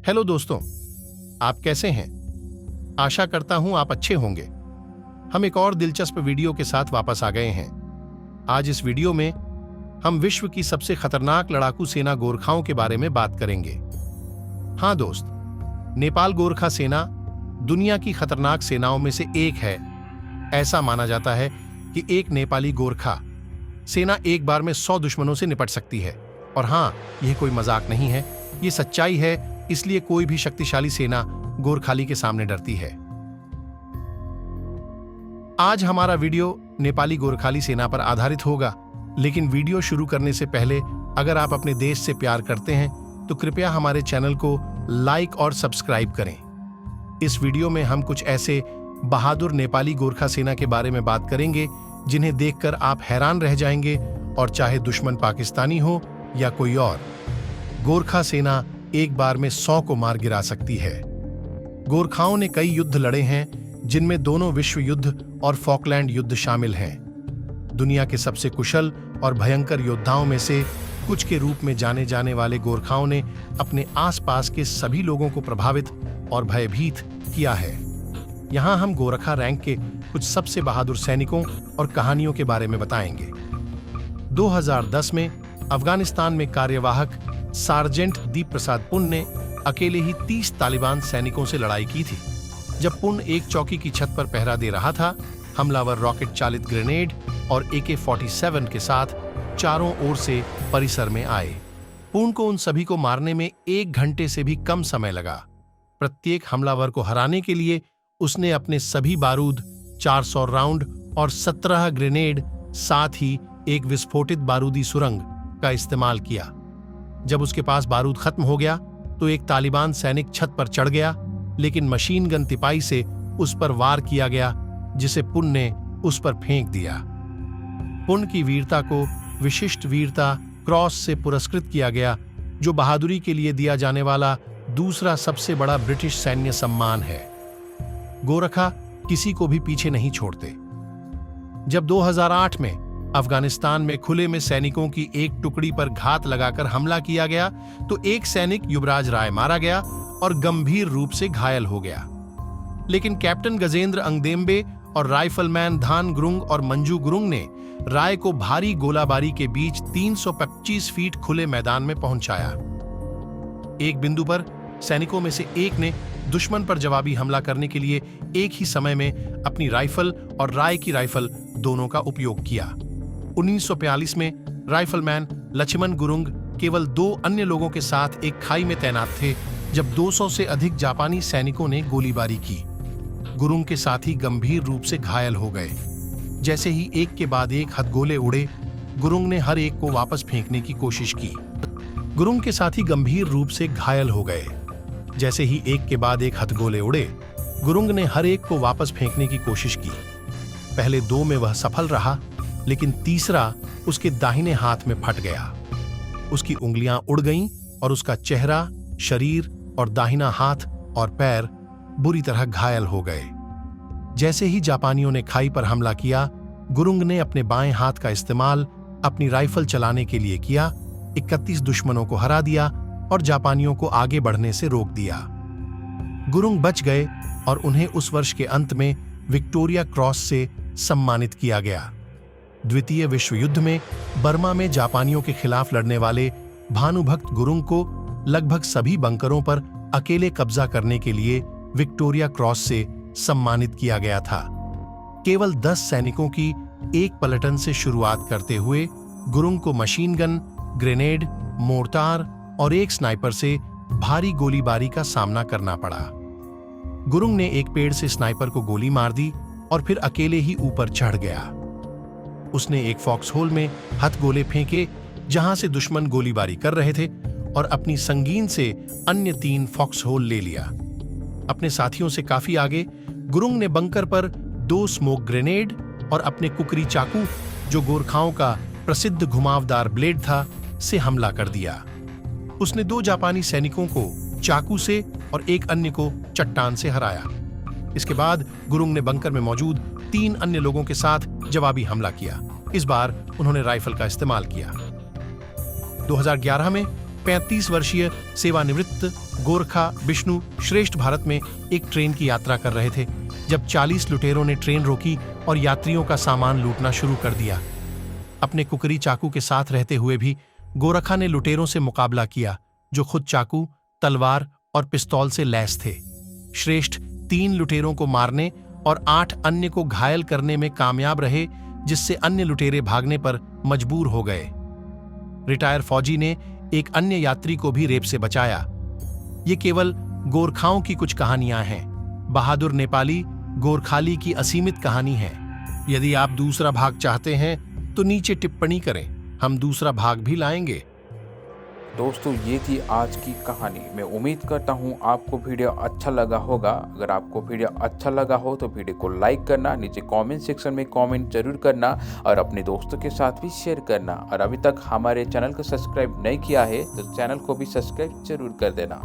Hello दोस्तों, आप कैसे हैं? आशा करता हूं आप अच्छे होंगे। हम एक और दिलचस्प वीडियो के साथ वापस आ गए हैं। आज इस वीडियो में हम विश्व की सबसे खतरनाक लड़ाकू सेना गोरखाओं के बारे में बात करेंगे। हाँ दोस्त, नेपाल गोरखा सेना दुनिया की खतरनाक सेनाओं में से एक है। ऐसा माना जाता है कि एक नेपाली गोरखा सेना एक बार में 100 दुश्मनों से निपट सकती है। और हाँ, यह कोई मजाक नहीं है, ये सच्चाई है। इसलिए कोई भी शक्तिशाली सेना गोरखाली के सामने डरती है। आज हमारा वीडियो नेपाली गोरखाली सेना पर आधारित होगा, लेकिन वीडियो शुरू करने से पहले अगर आप अपने देश से प्यार करते हैं तो कृपया हमारे चैनल को लाइक और सब्सक्राइब करें। इस वीडियो में हम कुछ ऐसे बहादुर नेपाली गोरखा सेना के बारे में बात करेंगे जिन्हें देखकर आप हैरान रह जाएंगे, और चाहे दुश्मन पाकिस्तानी हो या कोई और, गोरखा सेना एक बार में 100 को मार गिरा सकती है। गोरखाओं ने कई युद्ध लड़े हैं, जिनमें दोनों विश्व युद्ध और फॉकलैंड युद्ध शामिल हैं। दुनिया के सबसे कुशल और भयंकर योद्धाओं में से कुछ के रूप में जाने जाने वाले गोरखाओं ने अपने आसपास के सभी लोगों को प्रभावित और भयभीत किया है। यहाँ हम गोरखा रैंक के कुछ सबसे बहादुर सैनिकों और कहानियों के बारे में बताएंगे। 2010 में अफगानिस्तान में कार्यवाहक सार्जेंट दीप प्रसाद पुन ने अकेले ही 30 तालिबान सैनिकों से लड़ाई की थी। जब पुन एक चौकी की छत पर पहरा दे रहा था, हमलावर रॉकेट चालित ग्रेनेड और AK-47 के साथ चारों ओर से परिसर में आए। पुन को उन सभी को मारने में 1 घंटे से भी कम समय लगा। प्रत्येक हमलावर को हराने के लिए उसने अपने सभी बारूद, 400 राउंड और 17 ग्रेनेड, साथ ही एक विस्फोटित बारूदी सुरंग का इस्तेमाल किया। जब उसके पास बारूद खत्म हो गया तो एक तालिबान सैनिक छत पर चढ़ गया, लेकिन मशीन गन तिपाई से उस पर वार किया गया, जिसे पुन ने उस पर फेंक दिया। पुन की वीरता को विशिष्ट वीरता क्रॉस से पुरस्कृत किया गया, जो बहादुरी के लिए दिया जाने वाला दूसरा सबसे बड़ा ब्रिटिश सैन्य सम्मान है। गोरखा किसी को भी पीछे नहीं छोड़ते। जब 2008 में अफगानिस्तान में खुले में सैनिकों की एक टुकड़ी पर घात लगाकर हमला किया गया तो एक सैनिक युवराज राय मारा गया और गंभीर रूप से घायल हो गया। लेकिन कैप्टन गजेंद्र अंगदेम्बे और राइफलमैन धान गुरुंग और मंजू गुरुंग ने राय को भारी गोलाबारी के बीच 325 फीट खुले मैदान में पहुंचाया। एक बिंदु पर सैनिकों में से एक ने दुश्मन पर जवाबी हमला करने के लिए एक ही समय में अपनी राइफल और राय की राइफल दोनों का उपयोग किया। 1942 में राइफलमैन लक्ष्मण गुरुंग केवल 2 अन्य लोगों के साथ एक खाई में तैनात थे जब 200 से अधिक जापानी सैनिकों ने गोलीबारी की। गुरुंग के साथी गंभीर रूप से घायल हो गए। जैसे ही एक के बाद एक हथगोले उड़े, गुरुंग ने हर एक को वापस फेंकने की कोशिश की। गुरुंग के साथी गंभीर रूप से घायल हो गए। जैसे ही एक के बाद एक हथगोले उड़े, गुरुंग ने हर एक को वापस फेंकने की कोशिश की। पहले 2 में वह सफल रहा, लेकिन तीसरा उसके दाहिने हाथ में फट गया। उसकी उंगलियां उड़ गईं और उसका चेहरा, शरीर और दाहिना हाथ और पैर बुरी तरह घायल हो गए। जैसे ही जापानियों ने खाई पर हमला किया, गुरुंग ने अपने बाएं हाथ का इस्तेमाल अपनी राइफल चलाने के लिए किया, 31 दुश्मनों को हरा दिया और जापानियों को आगे बढ़ने से रोक दिया। गुरुंग बच गए और उन्हें उस वर्ष के अंत में विक्टोरिया क्रॉस से सम्मानित किया गया। द्वितीय विश्व युद्ध में बर्मा में जापानियों के खिलाफ लड़ने वाले भानुभक्त गुरुंग को लगभग सभी बंकरों पर अकेले कब्जा करने के लिए विक्टोरिया क्रॉस से सम्मानित किया गया था। केवल 10 सैनिकों की एक पलटन से शुरुआत करते हुए गुरुंग को मशीन गन, ग्रेनेड, मोर्टार और एक स्नाइपर से भारी गोलीबारी का सामना करना पड़ा। गुरुंग ने एक पेड़ से स्नाइपर को गोली मार दी और फिर अकेले ही ऊपर चढ़ गया। उसने एक फॉक्स होल में हथगोले फेंके जहां से दुश्मन गोलीबारी कर रहे थे, और अपनी संगीन से अन्य 3 फॉक्स होल ले लिया। अपने साथियों से काफी आगे गुरुंग ने बंकर पर 2 स्मोक ग्रेनेड और अपने कुकरी चाकू, जो गोरखाओं का प्रसिद्ध घुमावदार ब्लेड था, से हमला कर दिया। उसने 2 जापानी सैनिकों को चाकू से और एक अन्य को चट्टान से हराया। इसके बाद गुरुंग ने बंकर में मौजूद 3 अन्य लोगों के साथ जवाबी हमला किया। इस बार उन्होंने राइफल का इस्तेमाल किया। 2011 में 35 वर्षीय सेवानिवृत्त गोरखा विष्णु श्रेष्ठ भारत में एक ट्रेन की यात्रा कर रहे थे जब 40 लुटेरों ने ट्रेन रोकी और यात्रियों का सामान लूटना शुरू कर दिया। अपने कुकरी चाकू के साथ रहते हुए भी गोरखा ने लुटेरों से मुकाबला किया, जो खुद चाकू, तलवार और पिस्तौल से लैस थे। श्रेष्ठ 3 लुटेरों को मारने और 8 अन्य को घायल करने में कामयाब रहे, जिससे अन्य लुटेरे भागने पर मजबूर हो गए। रिटायर फौजी ने एक अन्य यात्री को भी रेप से बचाया। ये केवल गोरखाओं की कुछ कहानियां हैं। बहादुर नेपाली गोरखाली की असीमित कहानी है। यदि आप दूसरा भाग चाहते हैं तो नीचे टिप्पणी करें, हम दूसरा भाग भी लाएंगे। दोस्तों, ये थी आज की कहानी। मैं उम्मीद करता हूँ आपको वीडियो अच्छा लगा होगा। अगर आपको वीडियो अच्छा लगा हो तो वीडियो को लाइक करना, नीचे कमेंट सेक्शन में कमेंट जरूर करना और अपने दोस्तों के साथ भी शेयर करना। और अभी तक हमारे चैनल को सब्सक्राइब नहीं किया है तो चैनल को भी सब्सक्राइब जरूर कर देना।